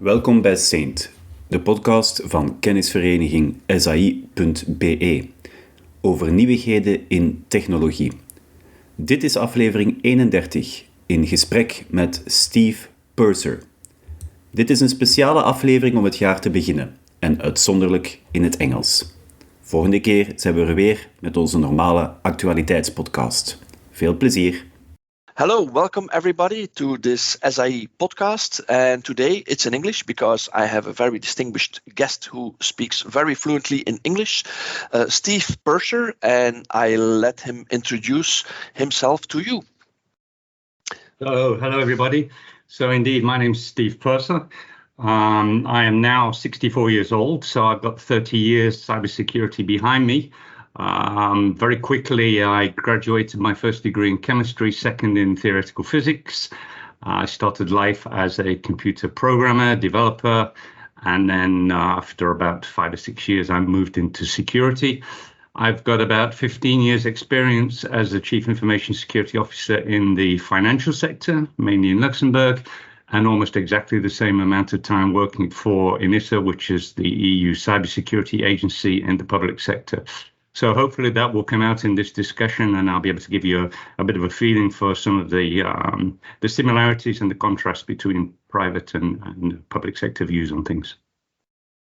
Welkom bij Saint, de podcast van kennisvereniging SAI.be over nieuwigheden in technologie. Dit is aflevering 31 in gesprek met Steve Purser. Dit is een speciale aflevering om het jaar te beginnen en uitzonderlijk in het Engels. Volgende keer zijn we er weer met onze normale actualiteitspodcast. Veel plezier! Hello, welcome everybody to this SIE podcast. And today it's in English because I have a very distinguished guest who speaks very fluently in English, Steve Purser, and I let him introduce himself to you. Hello everybody. So indeed, my name's Steve Purser. I am now 64 years old, so I've got 30 years cybersecurity behind me. Very quickly, I graduated my first degree in chemistry, second in theoretical physics. I started life as a computer programmer, developer, and then after about 5 or 6 years, I moved into security. I've got about 15 years experience as a chief information security officer in the financial sector, mainly in Luxembourg, and almost exactly the same amount of time working for ENISA, which is the EU Cybersecurity Agency in the public sector. So hopefully that will come out in this discussion, and I'll be able to give you a bit of a feeling for some of the similarities and the contrast between private and public sector views on things.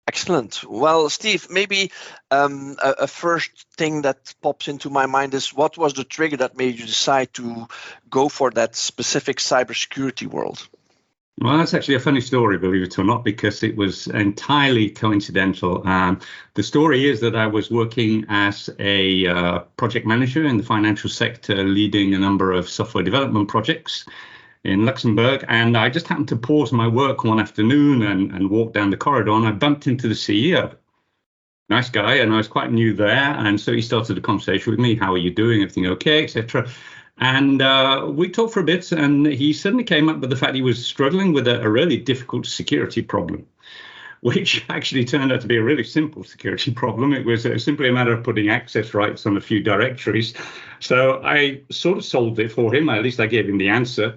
Excellent. Well, Steve, maybe a first thing that pops into my mind is what was the trigger that made you decide to go for that specific cybersecurity world? Well, that's actually a funny story, believe it or not, because it was entirely coincidental. The story is that I was working as a project manager in the financial sector, leading a number of software development projects in Luxembourg. And I just happened to pause my work one afternoon and walk down the corridor, and I bumped into the CEO. Nice guy, and I was quite new there. And so he started a conversation with me. How are you doing? Everything okay, etc. And we talked for a bit, and he suddenly came up with the fact he was struggling with a really difficult security problem, which actually turned out to be a really simple security problem. It was simply a matter of putting access rights on a few directories. So I sort of solved it for him. At least I gave him the answer.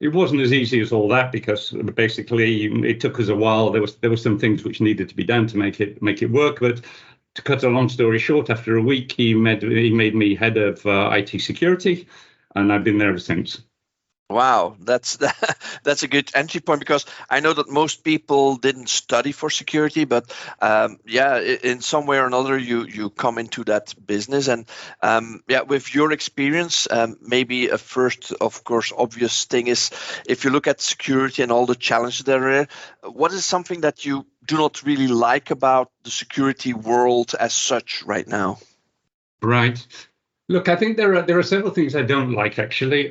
It wasn't as easy as all that, because basically it took us a while. There were some things which needed to be done to make it work. But to cut a long story short, after a week, he made me head of IT security. And I've been there ever since. Wow, that's a good entry point, because I know that most people didn't study for security, but in some way or another you come into that business. And with your experience, maybe a first, of course, obvious thing is, if you look at security and all the challenges there are, what is something that you do not really like about the security world as such right now? Right. Look, I think there are several things I don't like, actually.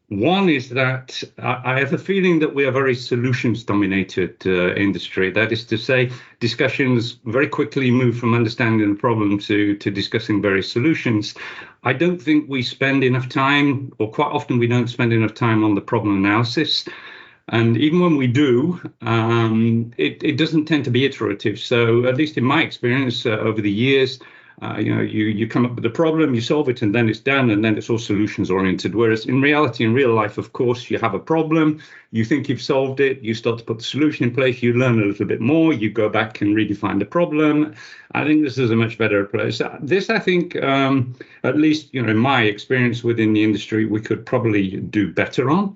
One is that I have a feeling that we are a very solutions-dominated industry. That is to say, discussions very quickly move from understanding the problem to discussing various solutions. I don't think we spend enough time, or quite often we don't spend enough time on the problem analysis. And even when we do, it doesn't tend to be iterative. So at least in my experience over the years, you come up with a problem, you solve it, and then it's done, and then it's all solutions oriented. Whereas in reality, in real life, of course, you have a problem, you think you've solved it, you start to put the solution in place, you learn a little bit more, you go back and redefine the problem. I think this is a much better place. This, I think, at least in my experience within the industry, we could probably do better on.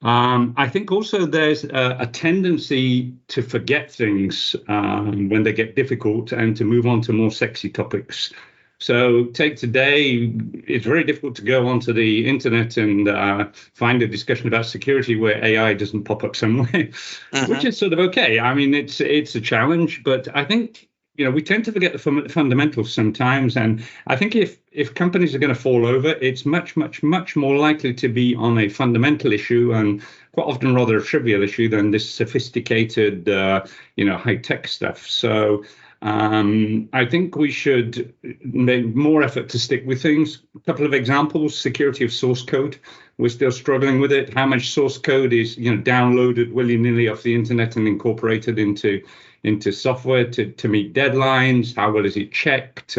I think also there's a tendency to forget things when they get difficult and to move on to more sexy topics. So take today, it's very difficult to go onto the internet and find a discussion about security where AI doesn't pop up somewhere, which is sort of okay. I mean, it's a challenge, but I think we tend to forget the fundamentals sometimes. And I think if companies are going to fall over, it's much, much, much more likely to be on a fundamental issue, and quite often rather a trivial issue, than this sophisticated, high-tech stuff. So I think we should make more effort to stick with things. A couple of examples: security of source code. We're still struggling with it. How much source code is downloaded willy-nilly off the internet and incorporated into software to meet deadlines? How well is it checked?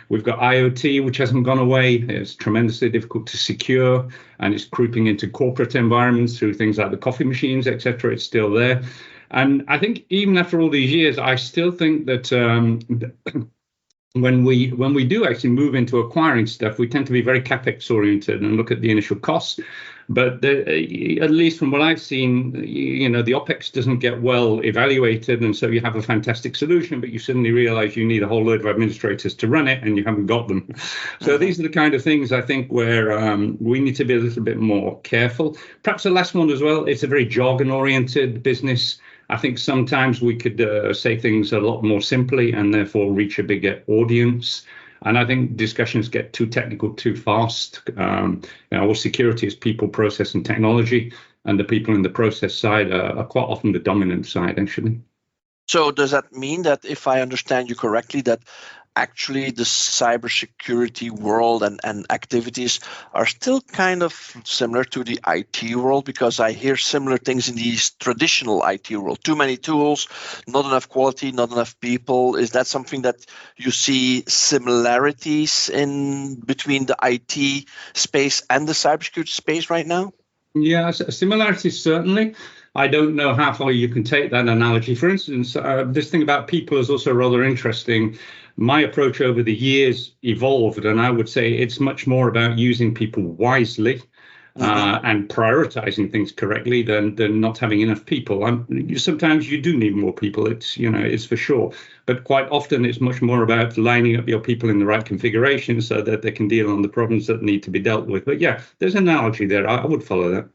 We've got IoT, which hasn't gone away. It's tremendously difficult to secure, and it's creeping into corporate environments through things like the coffee machines, etc. It's still there. And I think even after all these years, I still think that when we do actually move into acquiring stuff, we tend to be very capex oriented and look at the initial costs. But at least from what I've seen, the OPEX doesn't get well evaluated. And so you have a fantastic solution, but you suddenly realize you need a whole load of administrators to run it and you haven't got them. So these are the kind of things I think where we need to be a little bit more careful. Perhaps the last one as well, it's a very jargon oriented business. I think sometimes we could say things a lot more simply and therefore reach a bigger audience. And I think discussions get too technical too fast. All security is people, process, and technology. And the people in the process side are quite often the dominant side, actually. So does that mean that, if I understand you correctly, that actually the cybersecurity world and activities are still kind of similar to the IT world? Because I hear similar things in the traditional IT world. Too many tools, not enough quality, not enough people. Is that something that you see similarities in between the IT space and the cybersecurity space right now? Yeah, similarities certainly. I don't know how far you can take that analogy. For instance, this thing about people is also rather interesting. My approach over the years evolved, and I would say it's much more about using people wisely and prioritizing things correctly than not having enough people. Sometimes you do need more people, it's for sure. But quite often it's much more about lining up your people in the right configuration so that they can deal on the problems that need to be dealt with. But yeah, there's an analogy there. I would follow that.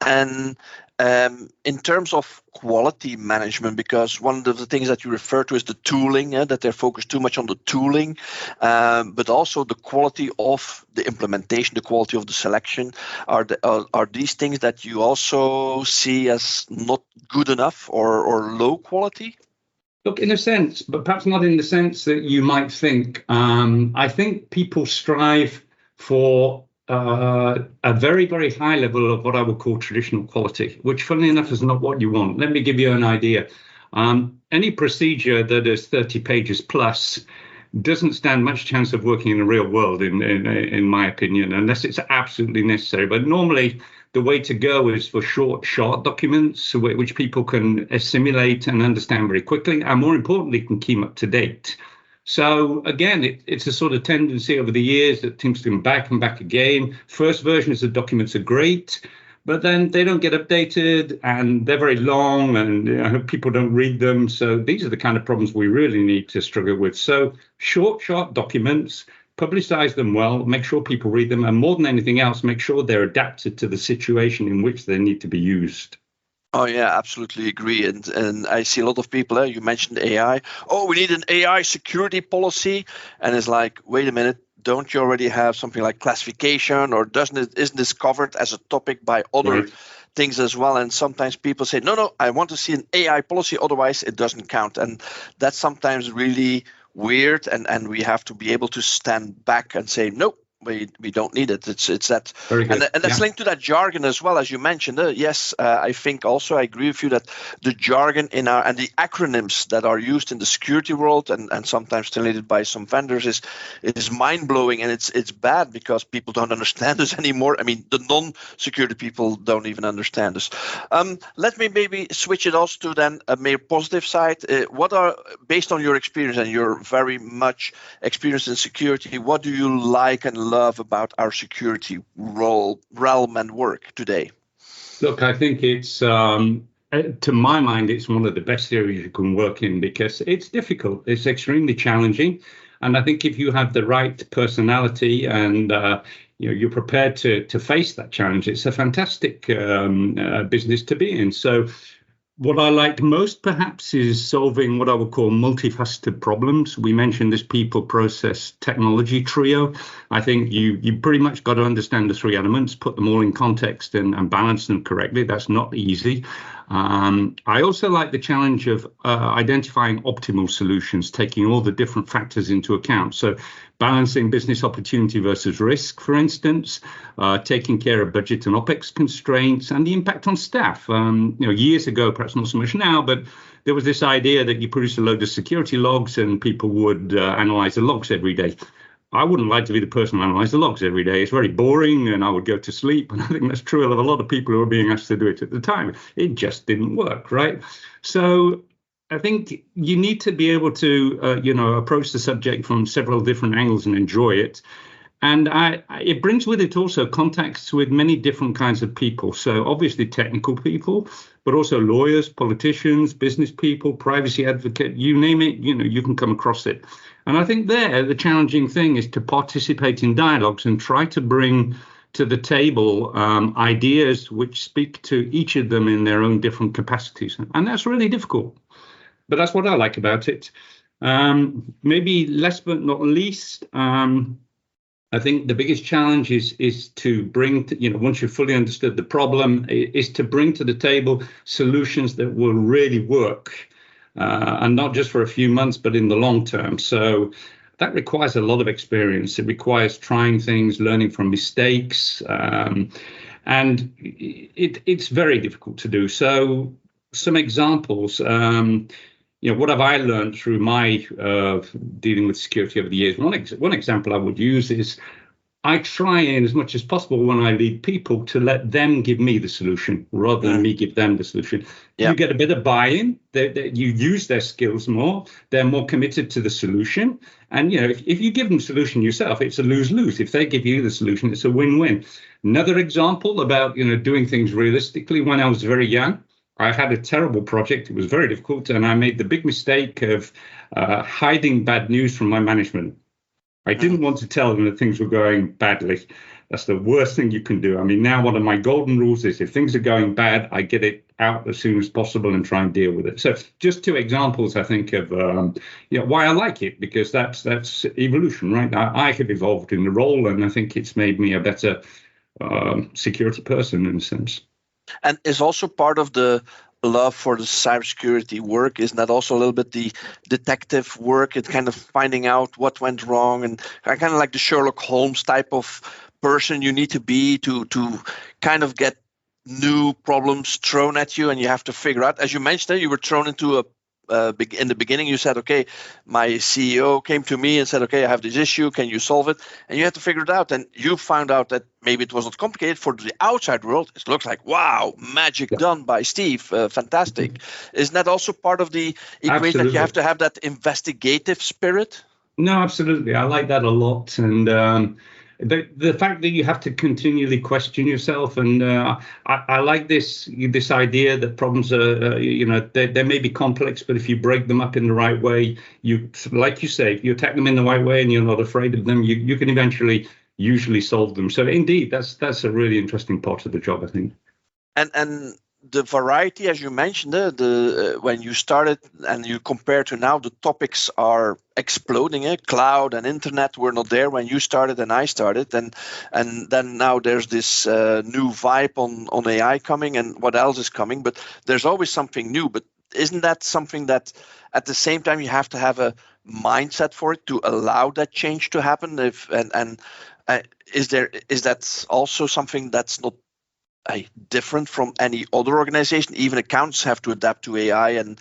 And in terms of quality management, because one of the things that you refer to is the tooling, that they're focused too much on the tooling, but also the quality of the implementation, the quality of the selection. Are these things that you also see as not good enough or low quality? Look, in a sense, but perhaps not in the sense that you might think. I think people strive for a very, very high level of what I would call traditional quality, which funnily enough is not what you want. Let me give you an idea. Any procedure that is 30 pages plus doesn't stand much chance of working in the real world, in my opinion, unless it's absolutely necessary. But normally the way to go is for short documents, which people can assimilate and understand very quickly, and more importantly, can keep up to date. So again, it's a sort of tendency over the years that seems to come back and back again. First versions of documents are great, but then they don't get updated and they're very long and people don't read them. So these are the kind of problems we really need to struggle with. So short documents, publicize them well, make sure people read them, and more than anything else, make sure they're adapted to the situation in which they need to be used. Oh, yeah, absolutely agree. And I see a lot of people, you mentioned AI. Oh, we need an AI security policy. And it's like, wait a minute, don't you already have something like classification, or isn't this covered as a topic by other things as well? And sometimes people say, no, I want to see an AI policy, otherwise it doesn't count. And that's sometimes really weird. And we have to be able to stand back and say, no, we don't need it. It's that, and that's linked to that jargon as well, as you mentioned. Yes, I think also I agree with you that the jargon and the acronyms that are used in the security world and sometimes translated by some vendors is mind blowing, and it's bad because people don't understand us anymore. I mean, the non-security people don't even understand us. Let me maybe switch it also to then a more positive side. What are, based on your experience, and you're very much experienced in security, what do you like and love about our security realm and work today? Look, I think it's, to my mind, it's one of the best areas you can work in because it's difficult. It's extremely challenging. And I think if you have the right personality and you're prepared to face that challenge, it's a fantastic business to be in. So what I like most, perhaps, is solving what I would call multifaceted problems. We mentioned this people, process, technology trio. I think you pretty much got to understand the three elements, put them all in context and balance them correctly. That's not easy. I also like the challenge of identifying optimal solutions, taking all the different factors into account. So balancing business opportunity versus risk, for instance, taking care of budget and OPEX constraints and the impact on staff. Years ago, perhaps not so much now, but there was this idea that you produce a load of security logs and people would analyze the logs every day. I wouldn't like to be the person who analyzed the logs every day. It's very boring and I would go to sleep. And I think that's true of a lot of people who are being asked to do it at the time. It just didn't work, right? So I think you need to be able to, approach the subject from several different angles and enjoy it. And it brings with it also contacts with many different kinds of people. So obviously technical people, but also lawyers, politicians, business people, privacy advocate, you name it, you can come across it. And I think the challenging thing is to participate in dialogues and try to bring to the table ideas which speak to each of them in their own different capacities. And that's really difficult. But that's what I like about it. Maybe last but not least, I think the biggest challenge is to bring, once you've fully understood the problem, is to bring to the table solutions that will really work, and not just for a few months, but in the long term. So that requires a lot of experience. It requires trying things, learning from mistakes, and it's very difficult to do. So some examples. What have I learned through my dealing with security over the years? One example I would use is I try in as much as possible when I lead people to let them give me the solution rather than me give them the solution. Yeah. You get a bit of buy-in, you use their skills more, they're more committed to the solution. And, if you give them the solution yourself, it's a lose-lose. If they give you the solution, it's a win-win. Another example about, doing things realistically, when I was very young, I had a terrible project. It was very difficult. And I made the big mistake of hiding bad news from my management. I didn't want to tell them that things were going badly. That's the worst thing you can do. I mean, now one of my golden rules is if things are going bad, I get it out as soon as possible and try and deal with it. So just two examples, I think, of why I like it, because that's evolution, right? I have evolved in the role, and I think it's made me a better security person in a sense. And is also part of the love for the cybersecurity work, isn't that also a little bit the detective work? It's kind of finding out what went wrong, and I kind of like the Sherlock Holmes type of person you need to be to kind of get new problems thrown at you, and you have to figure out. As you mentioned, you were thrown into in the beginning, you said, okay, my CEO came to me and said, okay, I have this issue. Can you solve it? And you had to figure it out. And you found out that maybe it was not complicated. For the outside world, it looks like, wow, magic done by Steve. Fantastic. Isn't that also part of the equation? Absolutely. That you have to have that investigative spirit? No, absolutely. I like that a lot. And the fact that you have to continually question yourself, and I like this idea that problems are, they may be complex, but if you break them up in the right way, like you say, if you attack them in the right way and you're not afraid of them, you can eventually usually solve them. So indeed, that's a really interesting part of the job, I think. And the variety, as you mentioned, when you started and you compare to now, the topics are exploding. Cloud and internet were not there when you started and I started, and then now there's this new vibe on AI coming, and what else is coming? But there's always something new. But isn't that something that at the same time you have to have a mindset for it to allow that change to happen? Is that also something that's not different from any other organization? Even accountants have to adapt to AI and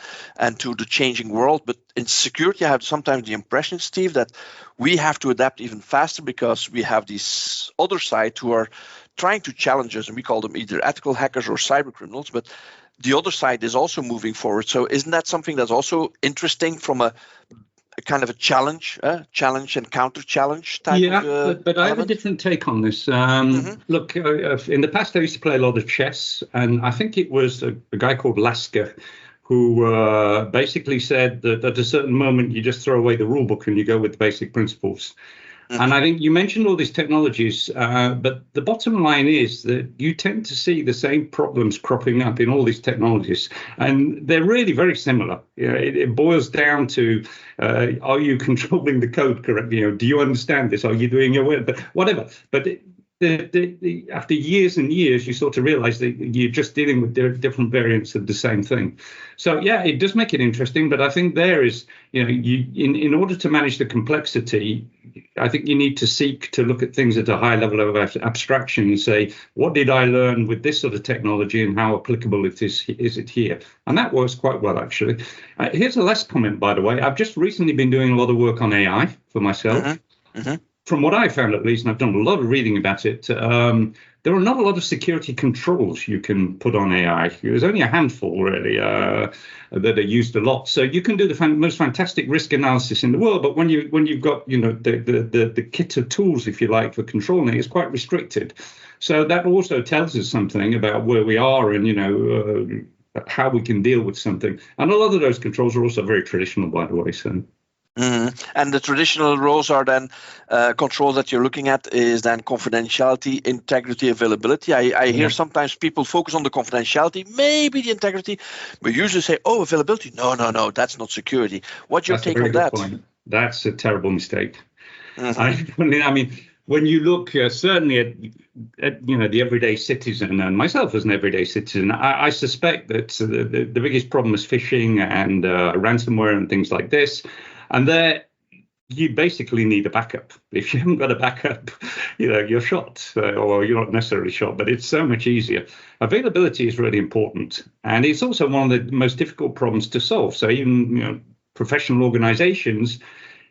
to the changing world. But in security, I have sometimes the impression, Steve, that we have to adapt even faster because we have this other side who are trying to challenge us, and we call them either ethical hackers or cyber criminals. But the other side is also moving forward. So isn't that something that's also interesting from a kind of a challenge and counter challenge type of but I have a different take on this. Look, in the past I used to play a lot of chess, and I think it was a guy called Lasker who basically said that at a certain moment you just throw away the rule book and you go with the basic principles. And I think you mentioned all these technologies, but the bottom line is that you tend to see the same problems cropping up in all these technologies, and they're really very similar. It boils down to, are you controlling the code correctly? Do you understand this? Are you doing your work? But whatever. But after years and years, you sort of realize that you're just dealing with different variants of the same thing. So, yeah, it does make it interesting. But I think there is, in order to manage the complexity, I think you need to seek to look at things at a high level of abstraction and say, what did I learn with this sort of technology and how applicable is it here? And that works quite well, actually. Here's a last comment, by the way. I've just recently been doing a lot of work on AI for myself. from what I found at least, and I've done a lot of reading about it, there are not a lot of security controls you can put on AI. There's only a handful, really, that are used a lot. So you can do the most fantastic risk analysis in the world, but when you've got the kit of tools, if you like, for controlling it, it's quite restricted. So that also tells us something about where we are and how we can deal with something. And a lot of those controls are also very traditional, by the way. So. And the traditional roles are then controls that you're looking at is then confidentiality, integrity, availability. I hear sometimes people focus on the confidentiality, maybe the integrity, but usually say, oh, availability. No, that's not security. What's your take on that? Point. That's a terrible mistake. I mean, when you look certainly at the everyday citizen, and myself as an everyday citizen, I suspect that the biggest problem is phishing and ransomware and things like this. And there, you basically need a backup. If you haven't got a backup, you're shot, or you're not necessarily shot, but it's so much easier. Availability is really important, and it's also one of the most difficult problems to solve. So even professional organizations,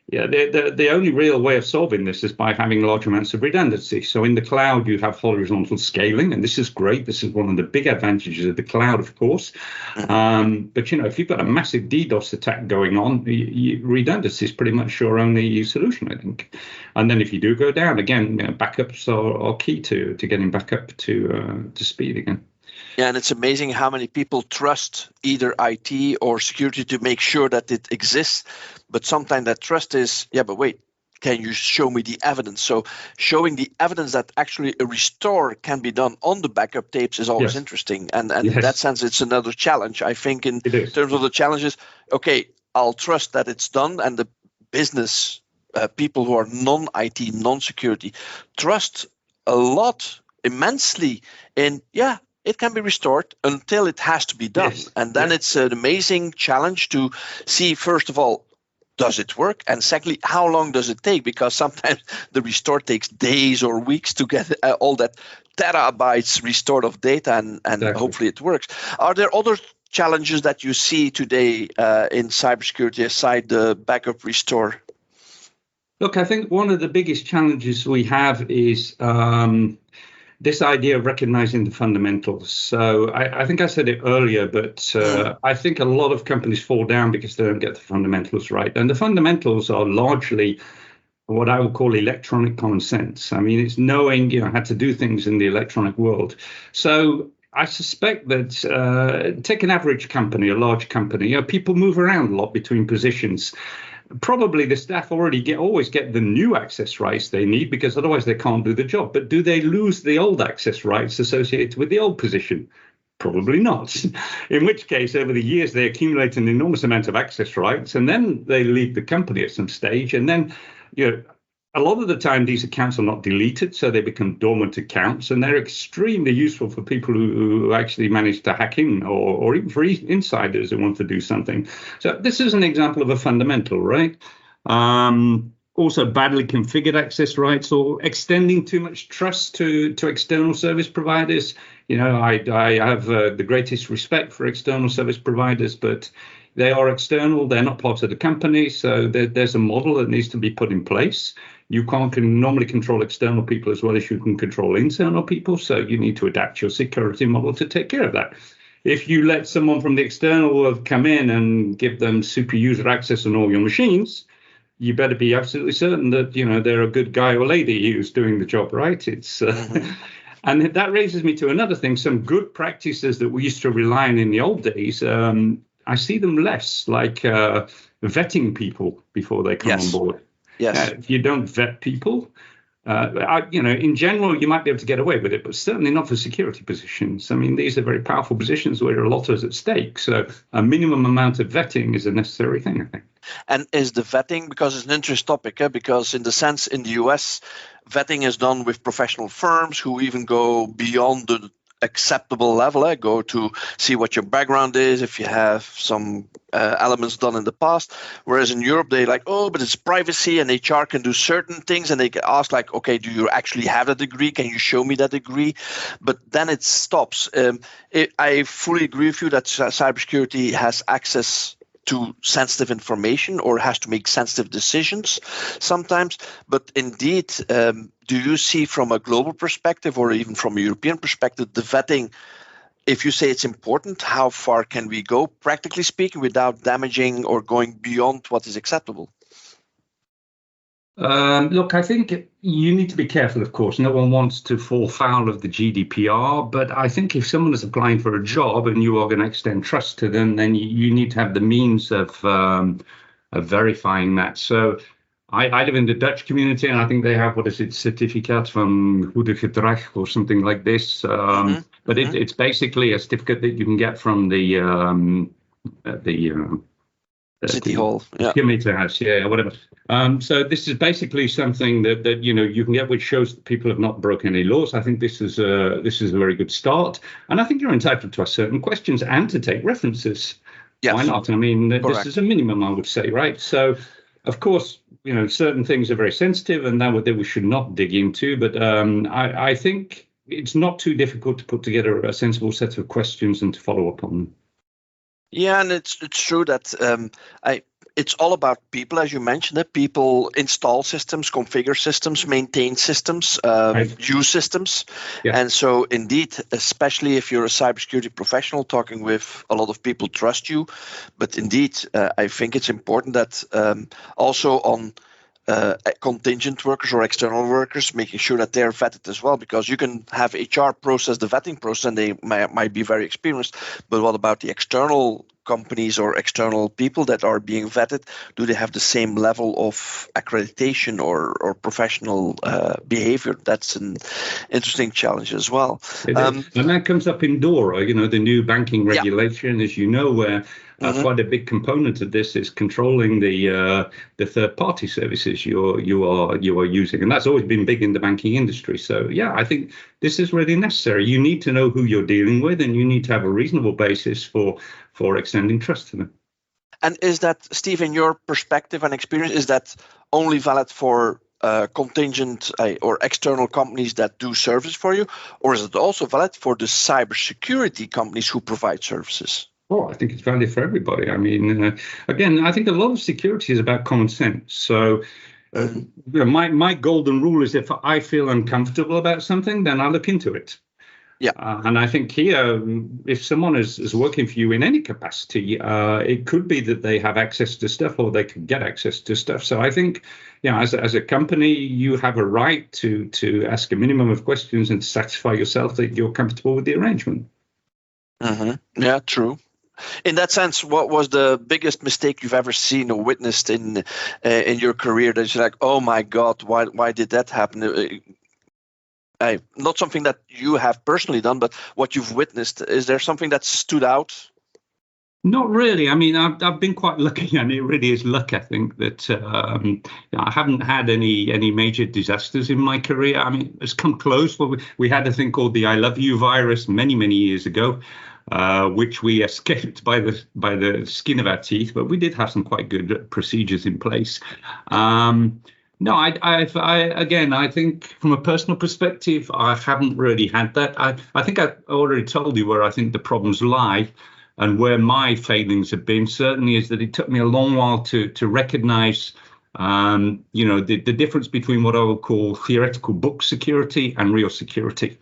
the only real way of solving this is by having large amounts of redundancy. So in the cloud, you have horizontal scaling, and this is great. This is one of the big advantages of the cloud, of course. But if you've got a massive DDoS attack going on, redundancy is pretty much your only solution, I think. And then if you do go down, again, backups are key to getting back up to speed again. Yeah, and it's amazing how many people trust either IT or security to make sure that it exists. But sometimes that trust is, but wait, can you show me the evidence? So showing the evidence that actually a restore can be done on the backup tapes is always interesting. And in that sense, it's another challenge. I think in terms of the challenges, okay, I'll trust that it's done, and the business people who are non-IT, non-security, trust a lot, immensely in, it can be restored until it has to be done. And then it's an amazing challenge to see, first of all, does it work? And secondly, how long does it take? Because sometimes the restore takes days or weeks to get all that terabytes restored of data, and hopefully it works. Are there other challenges that you see today in cybersecurity aside the backup restore? Look, I think one of the biggest challenges we have is this idea of recognizing the fundamentals. So I think I said it earlier, but I think a lot of companies fall down because they don't get the fundamentals right. And the fundamentals are largely what I would call electronic common sense. I mean, it's knowing how to do things in the electronic world. So I suspect that take an average company, a large company, people move around a lot between positions. Probably the staff always get the new access rights they need, because otherwise they can't do the job. But do they lose the old access rights associated with the old position? Probably not. In which case, over the years, they accumulate an enormous amount of access rights, and then they leave the company at some stage. And then, a lot of the time, these accounts are not deleted, so they become dormant accounts, and they're extremely useful for people who actually manage to hack in, or even for insiders who want to do something. So this is an example of a fundamental, right? Also, badly configured access rights, or extending too much trust to external service providers. I have the greatest respect for external service providers, but they are external. They're not part of the company. So there's a model that needs to be put in place. You can't normally control external people as well as you can control internal people. So you need to adapt your security model to take care of that. If you let someone from the external world come in and give them super user access on all your machines, you better be absolutely certain that, they're a good guy or lady who's doing the job, right? It's and that raises me to another thing. Some good practices that we used to rely on in the old days, I see them less, like vetting people before they come on board. Yes. If you don't vet people, in general, you might be able to get away with it, but certainly not for security positions. I mean, these are very powerful positions where a lot is at stake. So a minimum amount of vetting is a necessary thing, I think. And is the vetting, because it's an interesting topic, because in the sense in the US, vetting is done with professional firms who even go beyond the acceptable level, go to see what your background is, if you have some elements done in the past. Whereas in Europe, they but it's privacy, and HR can do certain things, and they can ask okay, do you actually have a degree? Can you show me that degree? But then it stops. I fully agree with you that cybersecurity has access to sensitive information or has to make sensitive decisions sometimes. But indeed, do you see from a global perspective or even from a European perspective, the vetting, if you say it's important, how far can we go, practically speaking, without damaging or going beyond what is acceptable? Look, I think you need to be careful, of course. No one wants to fall foul of the GDPR, but I think if someone is applying for a job and you are going to extend trust to them, then you need to have the means of verifying that. So I live in the Dutch community, and I think they have, what is it, certificate van goede gedrag or something like this. But it's basically a certificate that you can get from the City Hall, community house, whatever. So this is basically something that you can get, which shows that people have not broken any laws. I think this is a very good start, and I think you're entitled to ask certain questions and to take references. Yes. Why not? I mean, Correct. This is a minimum, I would say, right? So, of course, certain things are very sensitive, and that we should not dig into. But I think it's not too difficult to put together a sensible set of questions and to follow up on them. Yeah, and it's true that it's all about people, as you mentioned. That people install systems, configure systems, maintain systems, use systems, and so indeed, especially if you're a cybersecurity professional, talking with a lot of people trust you. But indeed, I think it's important that also on contingent workers or external workers, making sure that they're vetted as well, because you can have HR process the vetting process and they might be very experienced, but what about the external companies or external people that are being vetted? Do they have the same level of accreditation or professional behavior? That's an interesting challenge as well. And that comes up in DORA, the new banking regulation, as you know, where quite a big component of this is controlling the third-party services you are using, and that's always been big in the banking industry. So I think this is really necessary. You need to know who you're dealing with, and you need to have a reasonable basis for extending trust to them. And is that, Steve, in your perspective and experience, is that only valid for contingent or external companies that do service for you, or is it also valid for the cybersecurity companies who provide services? Oh, I think it's valid for everybody. I mean, again, I think a lot of security is about common sense. So my golden rule is if I feel uncomfortable about something, then I look into it. Yeah. And I think here, if someone is working for you in any capacity, it could be that they have access to stuff or they can get access to stuff. So I think, as a company, you have a right to ask a minimum of questions and to satisfy yourself that you're comfortable with the arrangement. Yeah, true. In that sense, what was the biggest mistake you've ever seen or witnessed in your career that you're like, oh my God, why did that happen? Not something that you have personally done, but what you've witnessed. Is there something that stood out? Not really. I mean, I've been quite lucky, and it really is luck, I think, that I haven't had any major disasters in my career. I mean, it's come close. But we had a thing called the I love you virus many years ago, which we escaped by the skin of our teeth. But we did have some quite good procedures in place. No, I think from a personal perspective, I haven't really had that. I think I already told you where I think the problems lie. And where my failings have been certainly is that it took me a long while to recognize, the difference between what I would call theoretical book security and real security.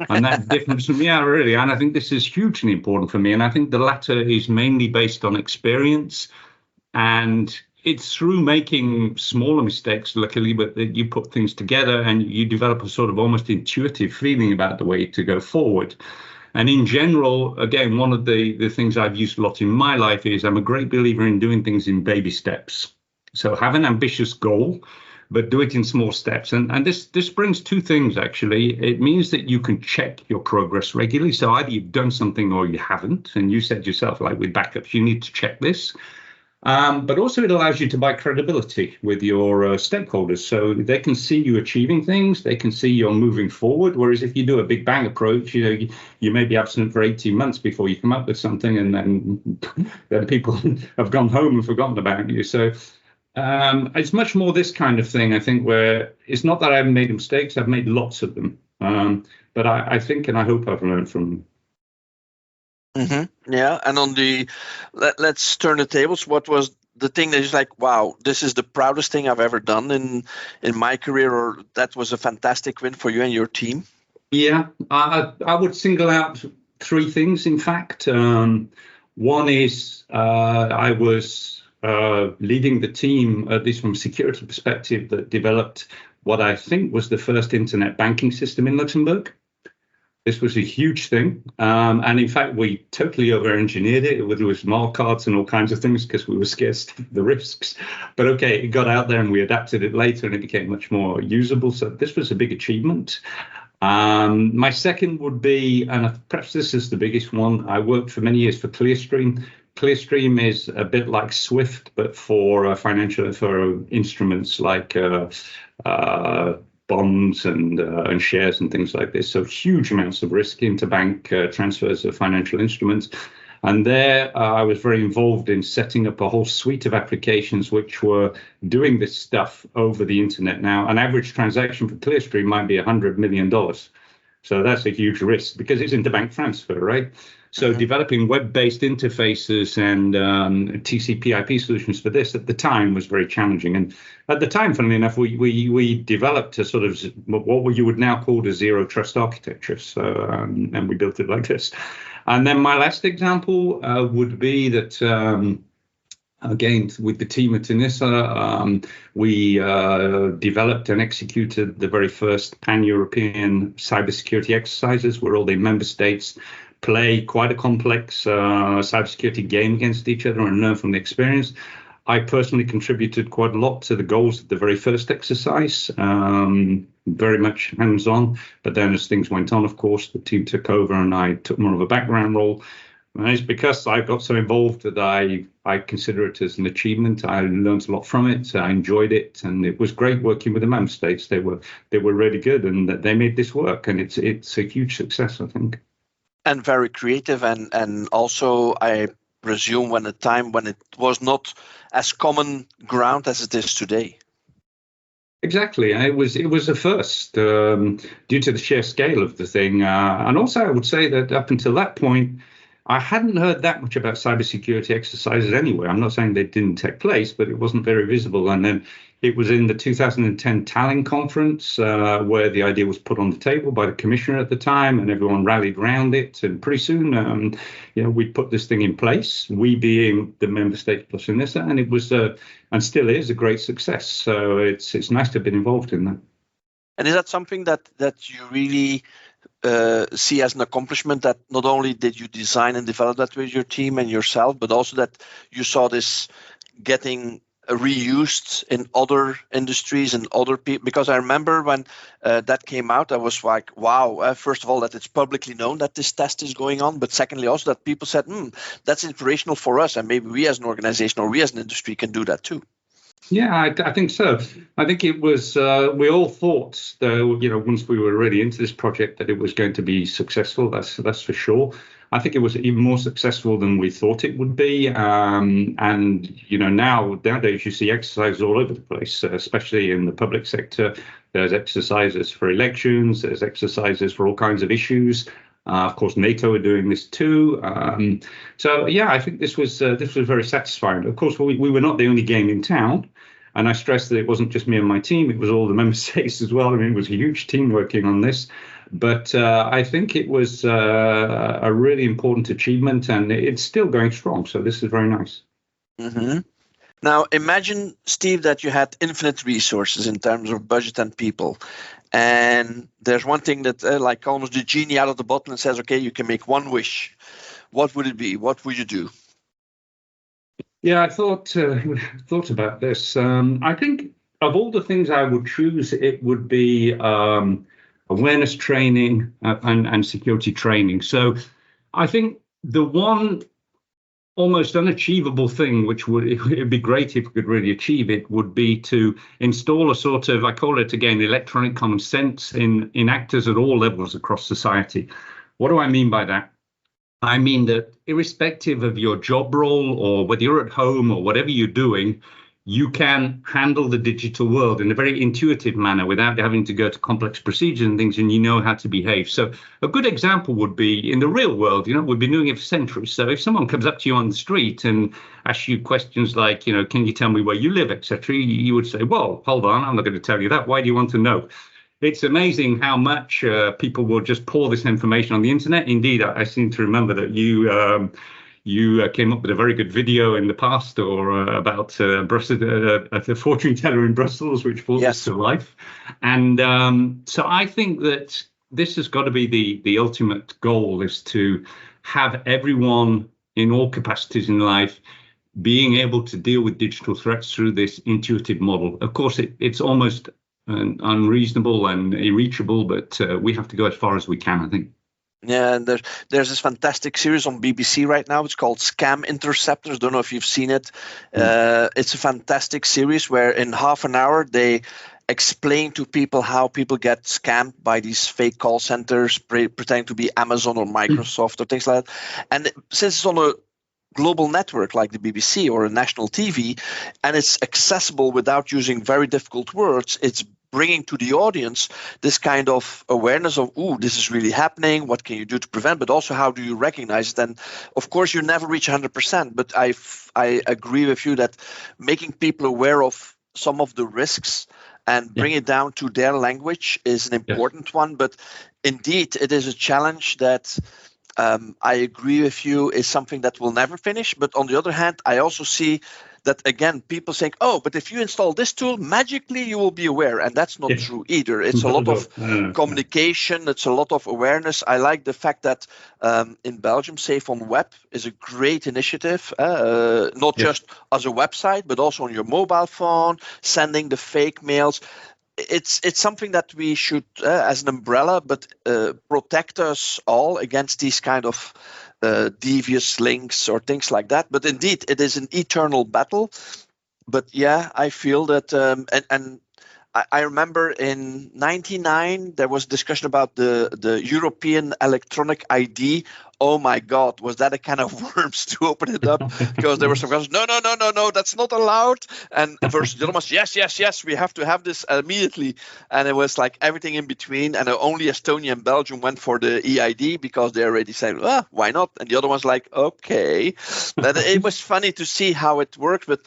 And that difference, really. And I think this is hugely important for me. And I think the latter is mainly based on experience. And it's through making smaller mistakes, luckily, but that you put things together and you develop a sort of almost intuitive feeling about the way to go forward. And in general, again, one of the things I've used a lot in my life is I'm a great believer in doing things in baby steps. So have an ambitious goal, but do it in small steps. And this brings two things, actually. It means that you can check your progress regularly. So either you've done something or you haven't. And you said yourself, like with backups, you need to check this. But also it allows you to buy credibility with your stakeholders. So they can see you achieving things. They can see you're moving forward. Whereas if you do a big bang approach, you may be absent for 18 months before you come up with something. And then people have gone home and forgotten about you. So it's much more this kind of thing, I think, where it's not that I haven't made mistakes. I've made lots of them. But I think and I hope I've learned from them. Yeah, and on the let's turn the tables. What was the thing that is like, wow, this is the proudest thing I've ever done in my career, or that was a fantastic win for you and your team? Yeah, I would single out three things, in fact. One is I was leading the team, at least from a security perspective, that developed what I think was the first internet banking system in Luxembourg. This was a huge thing. And in fact, we totally over-engineered it. It was smart cards and all kinds of things because we were scared of the risks. But okay, it got out there and we adapted it later and it became much more usable. So this was a big achievement. My second would be, and perhaps this is the biggest one, I worked for many years for Clearstream. Clearstream is a bit like Swift, but for for instruments like bonds and shares and things like this. So huge amounts of risk interbank transfers of financial instruments. And there I was very involved in setting up a whole suite of applications which were doing this stuff over the internet. Now, an average transaction for Clearstream might be $100 million. So that's a huge risk because it's interbank transfer, right? So developing web-based interfaces and TCP/IP solutions for this at the time was very challenging. And at the time, funnily enough, we developed a sort of what you would now call a zero trust architecture. So and we built it like this. And then my last example would be that, again, with the team at ENISA, we developed and executed the very first pan-European cybersecurity exercises where all the member states play quite a complex cybersecurity game against each other and learn from the experience. I personally contributed quite a lot to the goals of the very first exercise, very much hands-on. But then as things went on, of course, the team took over and I took more of a background role. And it's because I got so involved that I consider it as an achievement. I learned a lot from it. I enjoyed it. And it was great working with the member states. They were really good and they made this work. And it's a huge success, I think. And very creative and also I presume when a time when it was not as common ground as it is today. Exactly. It was a first due to the sheer scale of the thing. And also I would say that up until that point, I hadn't heard that much about cybersecurity exercises anyway. I'm not saying they didn't take place, but it wasn't very visible. And then it was in the 2010 Tallinn conference where the idea was put on the table by the commissioner at the time, and everyone rallied around it. And pretty soon, we put this thing in place, we being the member states plus ENISA, and it was and still is a great success. So it's nice to have been involved in that. And is that something that you really see as an accomplishment, that not only did you design and develop that with your team and yourself, but also that you saw this getting reused in other industries and other people? Because I remember when that came out, I was like, wow, first of all, that it's publicly known that this test is going on, but secondly, also that people said, that's inspirational for us, and maybe we as an organization or we as an industry can do that too. Yeah, I think so. I think it was, we all thought, though, once we were really into this project, that it was going to be successful. That's for sure. I think it was even more successful than we thought it would be. And, nowadays you see exercises all over the place, especially in the public sector. There's exercises for elections. There's exercises for all kinds of issues. Of course, NATO are doing this too. I think this was very satisfying. Of course, we were not the only game in town. And I stress that it wasn't just me and my team. It was all the member states as well. I mean, it was a huge team working on this. But I think it was a really important achievement, and it's still going strong. So this is very nice. Mm-hmm. Now, imagine, Steve, that you had infinite resources in terms of budget and people. And there's one thing that like almost the genie out of the bottle and says, okay, you can make one wish. What would it be? What would you do? Yeah, I thought about this. I think of all the things I would choose, it would be awareness training and security training. So I think the one almost unachievable thing, which it'd be great if we could really achieve it, would be to install a sort of, I call it again, electronic common sense in actors at all levels across society. What do I mean by that? I mean that irrespective of your job role or whether you're at home or whatever you're doing, you can handle the digital world in a very intuitive manner without having to go to complex procedures and things, and you know how to behave. So a good example would be in the real world. We've been doing it for centuries. So if someone comes up to you on the street and asks you questions like, can you tell me where you live, etc., you would say, well, hold on, I'm not going to tell you that. Why do you want to know? It's amazing how much people will just pour this information on the internet. Indeed, I seem to remember that you came up with a very good video in the past about the fortune teller in Brussels, which brought this to life. And so I think that this has got to be the ultimate goal, is to have everyone in all capacities in life being able to deal with digital threats through this intuitive model. Of course, it's almost unreasonable and irreachable, but we have to go as far as we can, I think. Yeah, and there's this fantastic series on BBC right now. It's called Scam Interceptors. Don't know if you've seen it. It's a fantastic series where in half an hour they explain to people how people get scammed by these fake call centers pretending to be Amazon or Microsoft or things like that. And since it's on a global network like the BBC or a national TV, and it's accessible without using very difficult words, it's bringing to the audience this kind of awareness of, this is really happening. What can you do to prevent? But also, how do you recognize it? And of course, you never reach 100%. But I agree with you that making people aware of some of the risks and bring it down to their language is an important one. But indeed, it is a challenge that I agree with you is something that will never finish. But on the other hand, I also see that, again, people saying, but if you install this tool, magically you will be aware. And that's not true either. It's a lot of communication. It's a lot of awareness. I like the fact that in Belgium, Safe on Web is a great initiative, not just as a website, but also on your mobile phone, sending the fake mails. It's something that we should, as an umbrella, but protect us all against these kind of devious links or things like that. But indeed, it is an eternal battle. But yeah, I feel that, and I remember in 1999 there was discussion about the European electronic ID. Oh my God, was that a kind of worms to open it up? Because there were some guys, no, that's not allowed. And versus the other ones, yes, we have to have this immediately. And it was like everything in between. And only Estonia and Belgium went for the EID because they already said, why not? And the other one's like, okay. But it was funny to see how it worked. But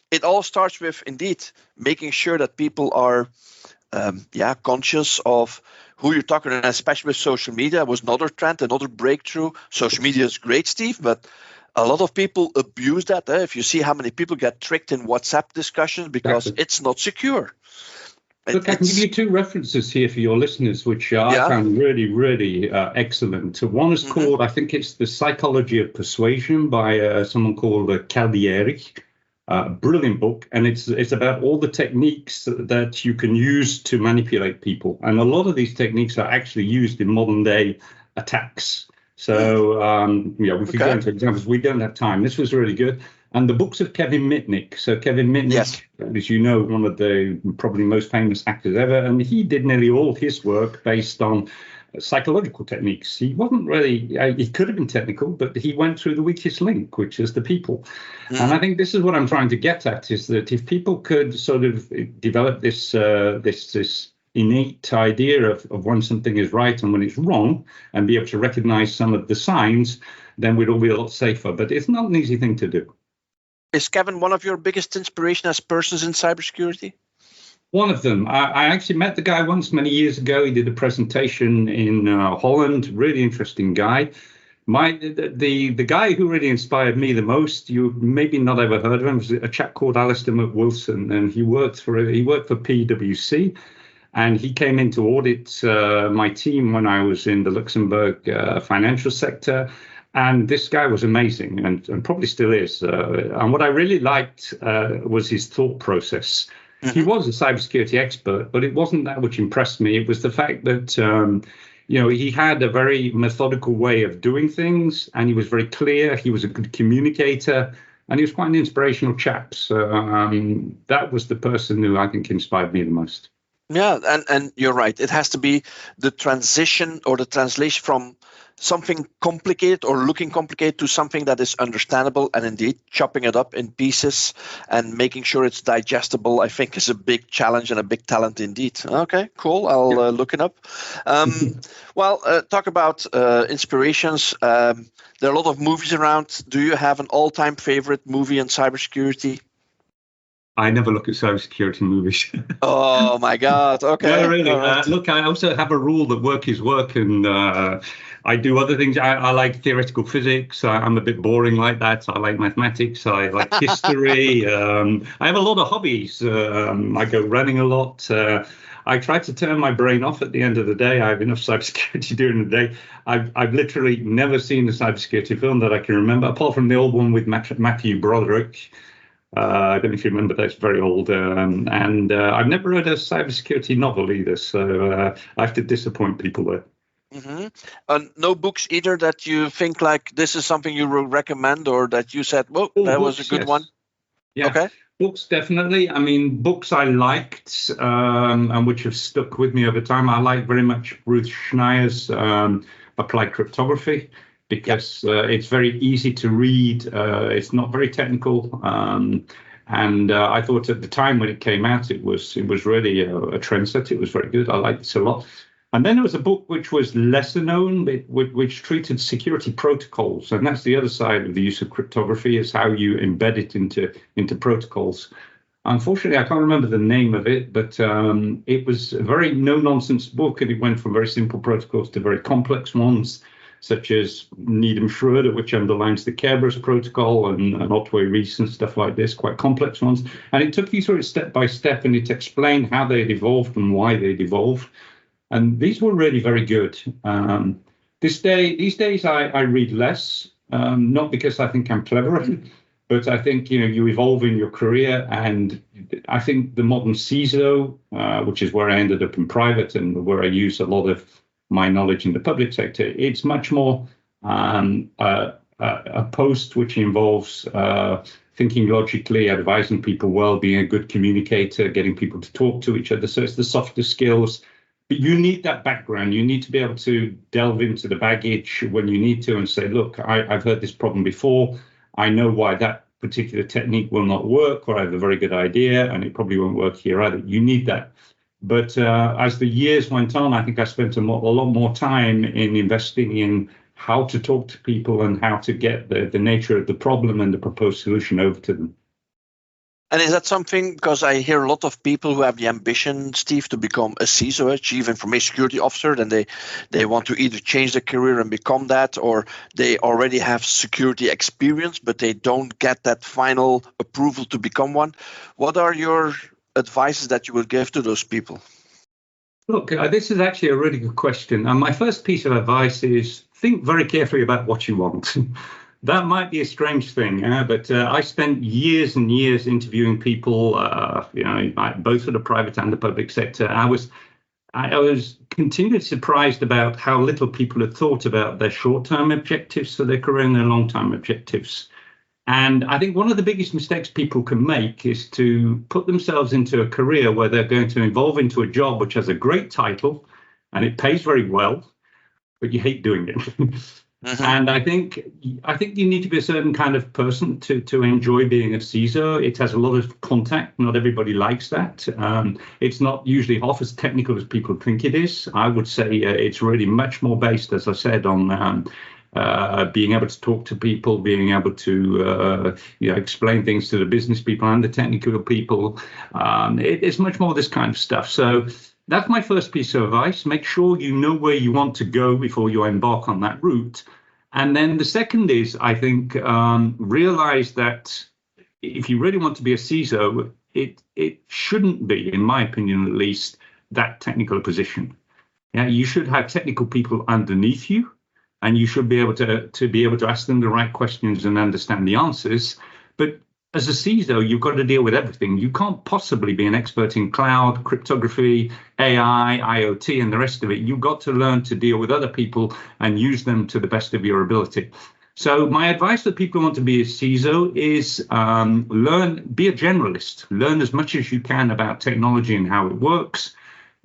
it all starts with, indeed, making sure that people are conscious of who you're talking to, and especially with social media was another trend, another breakthrough. Social media is great, Steve, but a lot of people abuse that. If you see how many people get tricked in WhatsApp discussions because it's not secure. Look, I can give you two references here for your listeners, which I found really, really excellent. One is called, I think it's The Psychology of Persuasion by someone called Caldieri. Brilliant book, and it's about all the techniques that you can use to manipulate people, and a lot of these techniques are actually used in modern day attacks. So if we go into examples, we don't have time. This was really good. And the books of Kevin Mitnick. So Kevin Mitnick, as you know, one of the probably most famous actors ever, and he did nearly all his work based on psychological techniques. He wasn't really, he could have been technical, but he went through the weakest link, which is the people. And I think this is what I'm trying to get at, is that if people could sort of develop this innate idea of when something is right and when it's wrong, and be able to recognize some of the signs, then we'd all be a lot safer. But it's not an easy thing to do. Is Kevin one of your biggest inspiration as persons in cybersecurity? One of them. I actually met the guy once many years ago. He did a presentation in Holland. Really interesting guy. The guy who really inspired me the most, you maybe not ever heard of him, was a chap called Alistair McWilson, and he worked for PwC, and he came in to audit my team when I was in the Luxembourg financial sector. And this guy was amazing, and probably still is. And what I really liked was his thought process. He was a cybersecurity expert, but it wasn't that which impressed me. It was the fact that, he had a very methodical way of doing things, and he was very clear. He was a good communicator, and he was quite an inspirational chap. So that was the person who I think inspired me the most. Yeah, and you're right. It has to be the transition or the translation from something complicated or looking complicated to something that is understandable, and indeed chopping it up in pieces and making sure it's digestible, I think is a big challenge and a big talent indeed. Okay, cool. I'll look it up. Talk about inspirations. There are a lot of movies around. Do you have an all-time favorite movie in cybersecurity? I never look at cybersecurity movies. Oh my God! Okay. No, really. Right. Look, I also have a rule that work is work, and I do other things. I like theoretical physics. I'm a bit boring like that. I like mathematics. I like history. I have a lot of hobbies. I go running a lot. I try to turn my brain off at the end of the day. I have enough cybersecurity during the day. I've literally never seen a cybersecurity film that I can remember, apart from the old one with Matthew Broderick. I don't know if you remember, that's very old. And I've never read a cybersecurity novel either, so I have to disappoint people there. Mm-hmm. No books either that you think like this is something you will recommend, or that you said, well, that was a good one? Yeah. Okay. Books, definitely. I mean, books I liked and which have stuck with me over time. I like very much Ruth Schneier's Applied Cryptography, because it's very easy to read. It's not very technical. And I thought at the time when it came out, it was really a trendsetter. It was very good. I liked it a lot. And then there was a book which was lesser known, which treated security protocols. And that's the other side of the use of cryptography, is how you embed it into protocols. Unfortunately, I can't remember the name of it, but it was a very no-nonsense book, and it went from very simple protocols to very complex ones, such as Needham-Schroeder, which underlines the Kerberos protocol, and Otway-Reese and stuff like this, quite complex ones. And it took you through it step by step, and it explained how they'd evolved and why they'd evolved. And these were really very good. These days I read less, not because I think I'm cleverer, but I think you evolve in your career, and I think the modern CISO, which is where I ended up in private and where I use a lot of my knowledge in the public sector, it's much more a post which involves thinking logically, advising people well, being a good communicator, getting people to talk to each other. So it's the softer skills. But you need that background. You need to be able to delve into the baggage when you need to and say, look, I've heard this problem before. I know why that particular technique will not work, or I have a very good idea and it probably won't work here either. You need that. But as the years went on, I think I spent a lot more time in investing in how to talk to people and how to get the nature of the problem and the proposed solution over to them. And is that something, because I hear a lot of people who have the ambition, Steve, to become a CISO, a Chief Information Security Officer, then they want to either change their career and become that, or they already have security experience, but they don't get that final approval to become one. What are your advices that you will give to those people? Look, this is actually a really good question. And my first piece of advice is think very carefully about what you want. That might be a strange thing, but I spent years and years interviewing people, both for the private and the public sector. I was continually surprised about how little people had thought about their short-term objectives for their career and their long-term objectives. And I think one of the biggest mistakes people can make is to put themselves into a career where they're going to evolve into a job which has a great title and it pays very well, but you hate doing it. Mm-hmm. And I think you need to be a certain kind of person to enjoy being a CISO. It has a lot of contact. Not everybody likes that. It's not usually half as technical as people think it is. I would say it's really much more based, as I said, on being able to talk to people, being able to explain things to the business people and the technical people. It's much more this kind of stuff. So that's my first piece of advice. Make sure you know where you want to go before you embark on that route. And then the second is, I think, realize that if you really want to be a CISO, it shouldn't be, in my opinion at least, that technical a position. Yeah, you should have technical people underneath you, and you should be able to ask them the right questions and understand the answers. But as a CISO, you've got to deal with everything. You can't possibly be an expert in cloud, cryptography, AI, IoT, and the rest of it. You've got to learn to deal with other people and use them to the best of your ability. So my advice to people who want to be a CISO is be a generalist. Learn as much as you can about technology and how it works.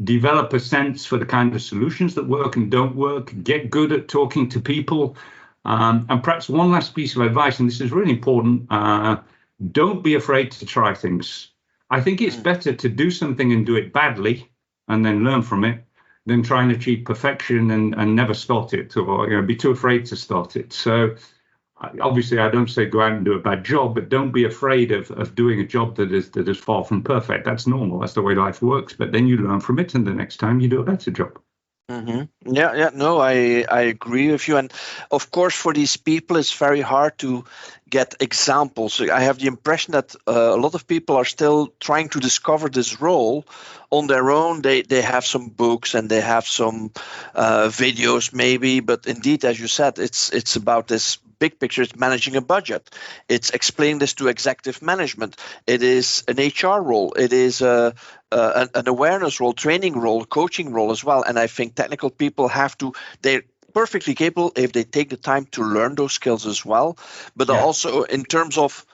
develop a sense for the kind of solutions that work and don't work, get good at talking to people. And perhaps one last piece of advice, and this is really important, don't be afraid to try things. I think it's better to do something and do it badly and then learn from it than try and achieve perfection and never start it, or be too afraid to start it. So obviously, I don't say go out and do a bad job, but don't be afraid of doing a job that is far from perfect. That's normal. That's the way life works. But then you learn from it, and the next time you do a better job. Mm-hmm. Yeah. No, I agree with you. And of course, for these people, it's very hard to get examples. I have the impression that a lot of people are still trying to discover this role on their own. They have some books and they have some videos maybe, but indeed, as you said, it's about this big picture. It's managing a budget. It's explaining this to executive management. It is an HR role. It is an awareness role, training role, coaching role as well. And I think technical people they're perfectly capable if they take the time to learn those skills as well. But also in terms of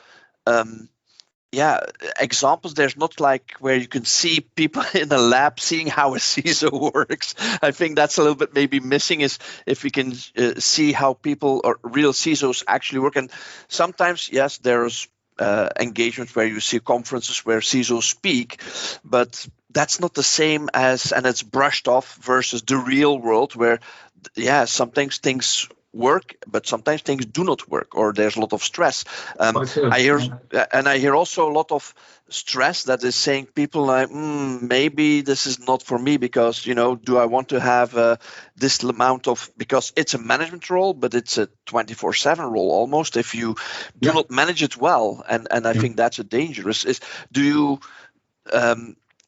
examples, there's not like where you can see people in a lab seeing how a CISO works. I think that's a little bit maybe missing, is if we can see how people or real CISOs actually work. And sometimes, yes, there's engagements where you see conferences where CISOs speak, but that's not the same as, and it's brushed off versus the real world where, sometimes things work, but sometimes things do not work, or there's a lot of stress. I hear also a lot of stress that is saying people like, maybe this is not for me because, do I want to have this amount of, because it's a management role, but it's a 24/7 role almost if you do not manage it well. And I think that's a dangerous.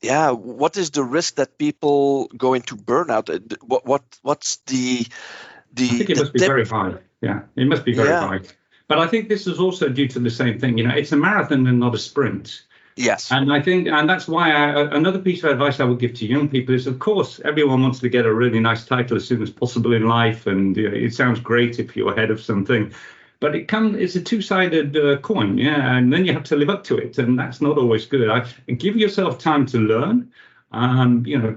What is the risk that people go into burnout? What's the I think it must be very high. Yeah, it must be very high. But I think this is also due to the same thing. It's a marathon and not a sprint. Yes. And I think, and that's why another piece of advice I would give to young people is, of course, everyone wants to get a really nice title as soon as possible in life. And it sounds great if you're ahead of something. But it's a two-sided coin, and then you have to live up to it. And that's not always good. Give yourself time to learn.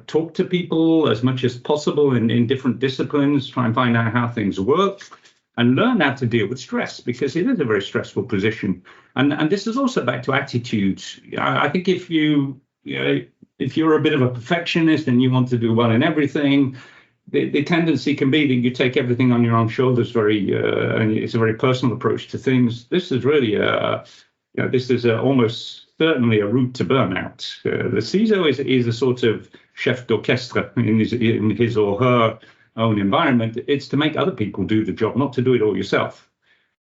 Talk to people as much as possible in different disciplines, try and find out how things work and learn how to deal with stress, because it is a very stressful position. And this is also back to attitudes. I think if you're a bit of a perfectionist and you want to do well in everything, the tendency can be that you take everything on your own shoulders and it's a very personal approach to things. This is really almost certainly a route to burnout. The CISO is a sort of chef d'orchestre in his or her own environment. It's to make other people do the job, not to do it all yourself.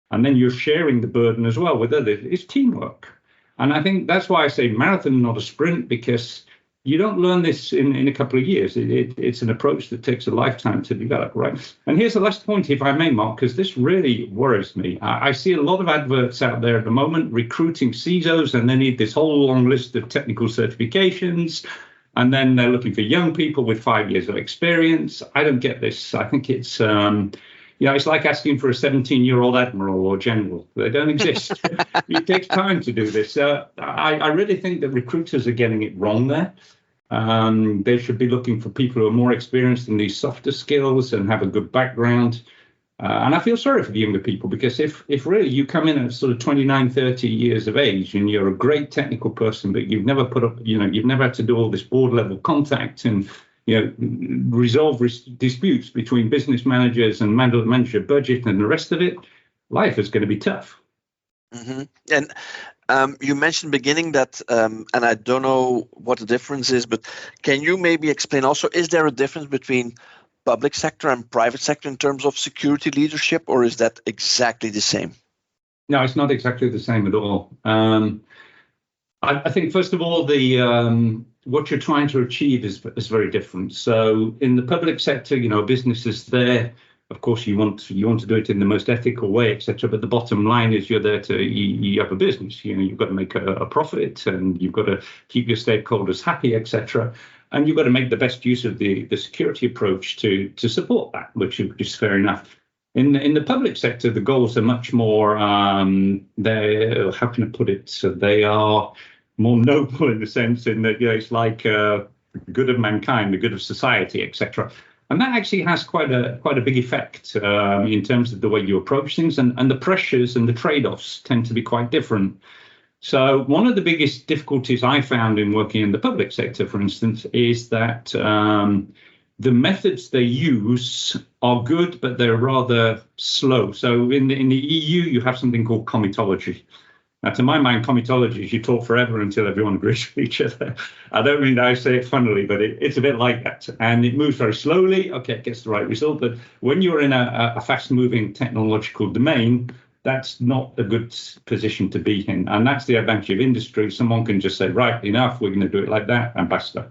And then you're sharing the burden as well with others. It's teamwork. And I think that's why I say marathon, not a sprint, because you don't learn this in a couple of years. It's an approach that takes a lifetime to develop, right? And here's the last point, if I may, Marc, because this really worries me. I see a lot of adverts out there at the moment recruiting CISOs, and they need this whole long list of technical certifications. And then they're looking for young people with 5 years of experience. I don't get this. I think it's like asking for a 17-year-old admiral or general. They don't exist. It takes time to do this. I really think that recruiters are getting it wrong there. They should be looking for people who are more experienced in these softer skills and have a good background. And I feel sorry for the younger people, because if really you come in at sort of 29, 30 years of age and you're a great technical person, but you've never you've never had to do all this board level contact and resolve disputes between business managers and manage your budget and the rest of it, life is going to be tough. Mm-hmm. And you mentioned beginning that, and I don't know what the difference is, but can you maybe explain also, is there a difference between public sector and private sector in terms of security leadership, or is that exactly the same? No, it's not exactly the same at all. I think, first of all, what you're trying to achieve is very different. So in the public sector, business is there. Of course, you want to do it in the most ethical way, etc. But the bottom line is you're there you have a business. You've got to make a profit, and you've got to keep your stakeholders happy, etc. And you've got to make the best use of the security approach to support that, which is fair enough. In the public sector, the goals are much more, how can I put it? So they are more noble in the sense in that, it's like good of mankind, the good of society, etc. And that actually has quite a big effect in terms of the way you approach things, and the pressures and the trade-offs tend to be quite different. So one of the biggest difficulties I found in working in the public sector, for instance, is that the methods they use are good, but they're rather slow. So in the EU, you have something called comitology. Now, to my mind, comitology is you talk forever until everyone agrees with each other. I don't mean I say it funnily, but it's a bit like that. And it moves very slowly. Okay, it gets the right result. But when you're in a fast-moving technological domain, that's not a good position to be in. And that's the advantage of industry. Someone can just say, right, enough, we're going to do it like that, and basta.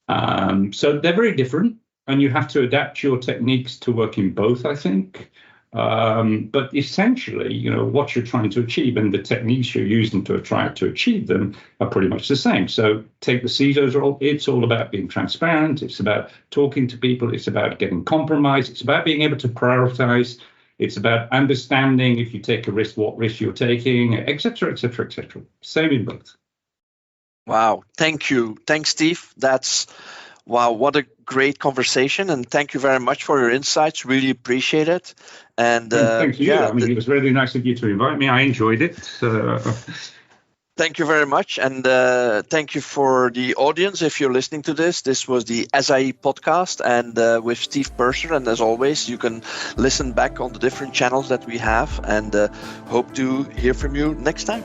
So they're very different, and you have to adapt your techniques to work in both, I think. But essentially, what you're trying to achieve and the techniques you're using to try to achieve them are pretty much the same. So take the CISO's role. It's all about being transparent. It's about talking to people. It's about getting compromise. It's about being able to prioritize. It's about understanding if you take a risk, what risk you're taking, et cetera, et cetera, et cetera. Same in both. Wow. Thank you. Thanks, Steve. Wow, what a great conversation. And thank you very much for your insights. Really appreciate it. And thank you. Yeah, it was really nice of you to invite me. I enjoyed it. Thank you very much. And thank you for the audience. If you're listening to this, this was the SIE podcast and with Steve Purser. And as always, you can listen back on the different channels that we have, and hope to hear from you next time.